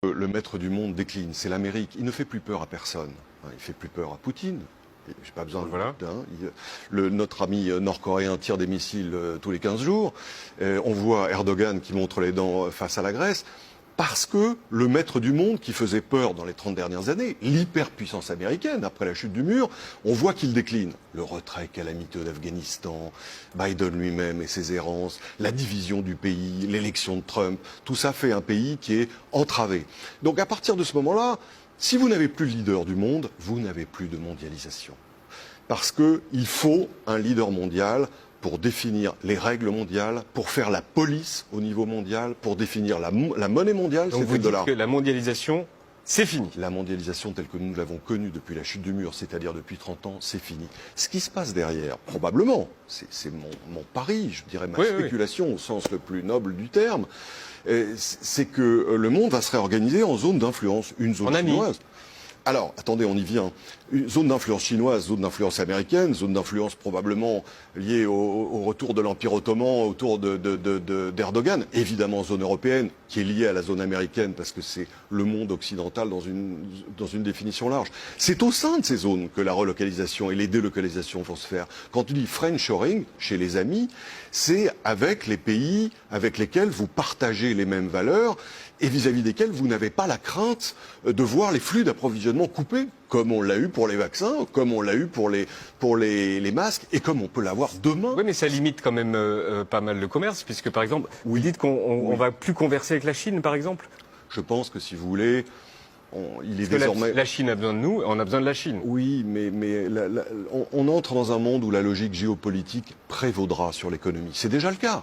Le maître du monde décline, c'est l'Amérique. Il ne fait plus peur à personne. Il fait plus peur à Poutine. J'ai pas besoin notre ami nord-coréen tire des missiles tous les 15 jours. On voit Erdogan qui montre les dents face à la Grèce. Parce que le maître du monde qui faisait peur dans les 30 dernières années, l'hyperpuissance américaine, après la chute du mur, on voit qu'il décline. Le retrait calamiteux d'Afghanistan, Biden lui-même et ses errances, la division du pays, l'élection de Trump, tout ça fait un pays qui est entravé. Donc à partir de ce moment-là, si vous n'avez plus le leader du monde, vous n'avez plus de mondialisation. Parce qu'il faut un leader mondial pour définir les règles mondiales, pour faire la police au niveau mondial, pour définir la monnaie mondiale, c'est le dollar. Donc vous dites que la mondialisation, c'est fini. La mondialisation telle que nous l'avons connue depuis la chute du mur, c'est-à-dire depuis 30 ans, c'est fini. Ce qui se passe derrière, probablement, c'est mon pari, je dirais ma spéculation au sens le plus noble du terme, c'est que le monde va se réorganiser en zone d'influence, une zone chinoise. Alors, attendez, on y vient. Une zone d'influence chinoise, zone d'influence américaine, zone d'influence probablement liée au retour de l'Empire ottoman autour d'Erdogan. Évidemment, zone européenne qui est liée à la zone américaine parce que c'est le monde occidental dans une définition large. C'est au sein de ces zones que la relocalisation et les délocalisations vont se faire. Quand tu dis friendshoring, chez les amis, c'est avec les pays avec lesquels vous partagez les mêmes valeurs et vis-à-vis desquels vous n'avez pas la crainte de voir les flux d'approvisionnement coupés, comme on l'a eu pour les vaccins, comme on l'a eu pour les masques, et comme on peut l'avoir demain. Oui, mais ça limite quand même pas mal le commerce, puisque par exemple, vous dites qu'on va plus converser avec la Chine, par exemple. Je pense que si vous voulez, il est désormais... La Chine a besoin de nous, on a besoin de la Chine. Oui, mais on entre dans un monde où la logique géopolitique prévaudra sur l'économie. C'est déjà le cas.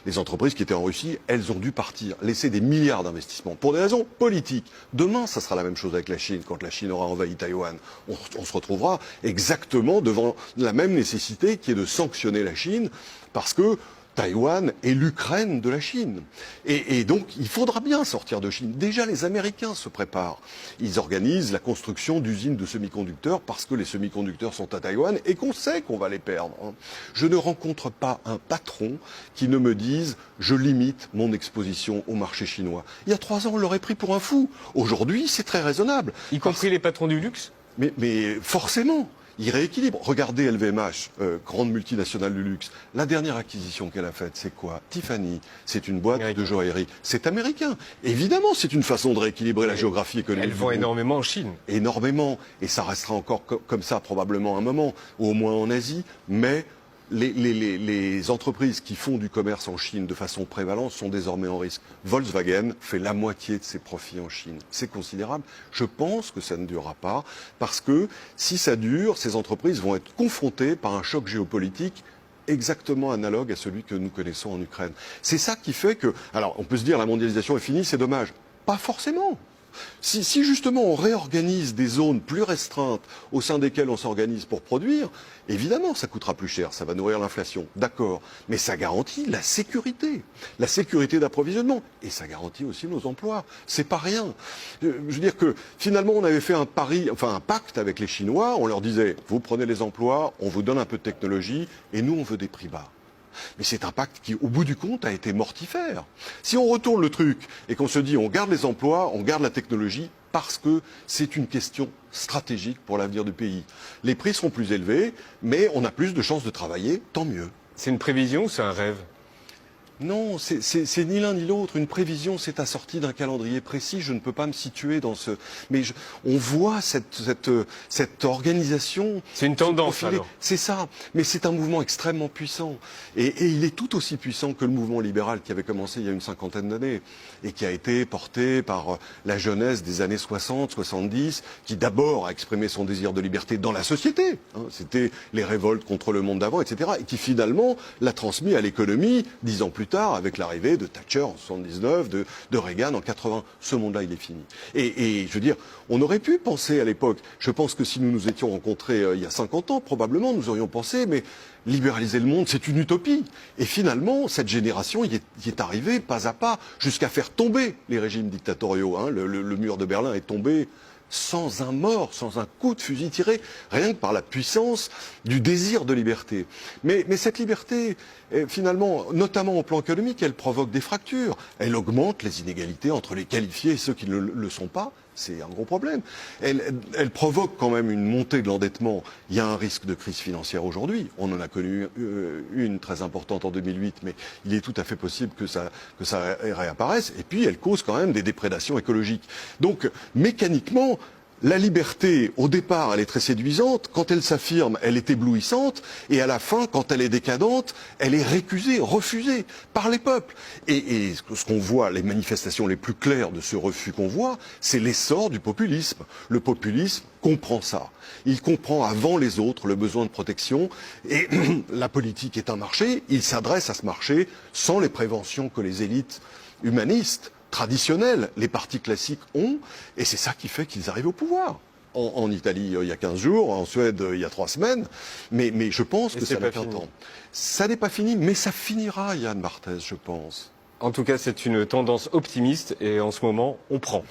Les entreprises qui étaient en Russie, elles ont dû partir, laisser des milliards d'investissements pour des raisons politiques. Demain, ça sera la même chose avec la Chine. Quand la Chine aura envahi Taïwan, on se retrouvera exactement devant la même nécessité qui est de sanctionner la Chine parce que Taïwan est l'Ukraine de la Chine. Et donc, il faudra bien sortir de Chine. Déjà, les Américains se préparent. Ils organisent la construction d'usines de semi-conducteurs parce que les semi-conducteurs sont à Taïwan et qu'on sait qu'on va les perdre. Je ne rencontre pas un patron qui ne me dise « je limite mon exposition au marché chinois ». Il y a 3 ans, on l'aurait pris pour un fou. Aujourd'hui, c'est très raisonnable. Y compris les patrons du luxe ? Mais forcément. Il rééquilibre. Regardez LVMH, grande multinationale du luxe. La dernière acquisition qu'elle a faite, c'est quoi? Tiffany. C'est une boîte de joaillerie. C'est américain. Évidemment, c'est une façon de rééquilibrer la géographie économique. Elles vont énormément en Chine. Énormément. Et ça restera encore comme ça probablement un moment, au moins en Asie. Mais les entreprises qui font du commerce en Chine de façon prévalente sont désormais en risque. Volkswagen fait la moitié de ses profits en Chine. C'est considérable. Je pense que ça ne durera pas parce que si ça dure, ces entreprises vont être confrontées par un choc géopolitique exactement analogue à celui que nous connaissons en Ukraine. C'est ça qui fait que... Alors, on peut se dire la mondialisation est finie, c'est dommage. Pas forcément. Si justement on réorganise des zones plus restreintes au sein desquelles on s'organise pour produire, évidemment ça coûtera plus cher, ça va nourrir l'inflation, d'accord, mais ça garantit la sécurité d'approvisionnement, et ça garantit aussi nos emplois, c'est pas rien. Je veux dire que finalement on avait fait un pacte avec les Chinois, on leur disait, vous prenez les emplois, on vous donne un peu de technologie, et nous on veut des prix bas. Mais c'est un pacte qui, au bout du compte, a été mortifère. Si on retourne le truc et qu'on se dit on garde les emplois, on garde la technologie, parce que c'est une question stratégique pour l'avenir du pays. Les prix seront plus élevés, mais on a plus de chances de travailler, tant mieux. C'est une prévision ou c'est un rêve ? Non, c'est ni l'un ni l'autre. Une prévision, c'est assorti d'un calendrier précis. Je ne peux pas me situer dans ce... Mais on voit cette organisation... C'est une tendance, alors. C'est ça. Mais c'est un mouvement extrêmement puissant. Et il est tout aussi puissant que le mouvement libéral qui avait commencé il y a une 50aine d'années et qui a été porté par la jeunesse des années 60, 70, qui d'abord a exprimé son désir de liberté dans la société. C'était les révoltes contre le monde d'avant, etc. Et qui finalement l'a transmis à l'économie 10 ans plus tard, avec l'arrivée de Thatcher en 79, de Reagan en 80. Ce monde-là, il est fini. Et je veux dire, on aurait pu penser à l'époque, je pense que si nous nous étions rencontrés il y a 50 ans, probablement, nous aurions pensé, mais libéraliser le monde, c'est une utopie. Et finalement, cette génération y est arrivée pas à pas, jusqu'à faire tomber les régimes dictatoriaux. Le mur de Berlin est tombé sans un mort, sans un coup de fusil tiré, rien que par la puissance du désir de liberté. Mais cette liberté, Et finalement, notamment au plan économique, elle provoque des fractures. Elle augmente les inégalités entre les qualifiés et ceux qui ne le sont pas. C'est un gros problème. Elle provoque quand même une montée de l'endettement. Il y a un risque de crise financière aujourd'hui. On en a connu une très importante en 2008, mais il est tout à fait possible que ça réapparaisse. Et puis, elle cause quand même des déprédations écologiques. Donc, mécaniquement, la liberté, au départ, elle est très séduisante. Quand elle s'affirme, elle est éblouissante. Et à la fin, quand elle est décadente, elle est récusée, refusée par les peuples. Et ce qu'on voit, les manifestations les plus claires de ce refus qu'on voit, c'est l'essor du populisme. Le populisme comprend ça. Il comprend avant les autres le besoin de protection. Et la politique est un marché. Il s'adresse à ce marché sans les préventions que les élites humanistes traditionnels, les partis classiques ont, et c'est ça qui fait qu'ils arrivent au pouvoir. En Italie, il y a 15 jours, en Suède, il y a 3 semaines, mais je pense que ça n'a qu'un temps. Ça n'est pas fini, mais ça finira, Yann Barthès, je pense. En tout cas, c'est une tendance optimiste et en ce moment, on prend.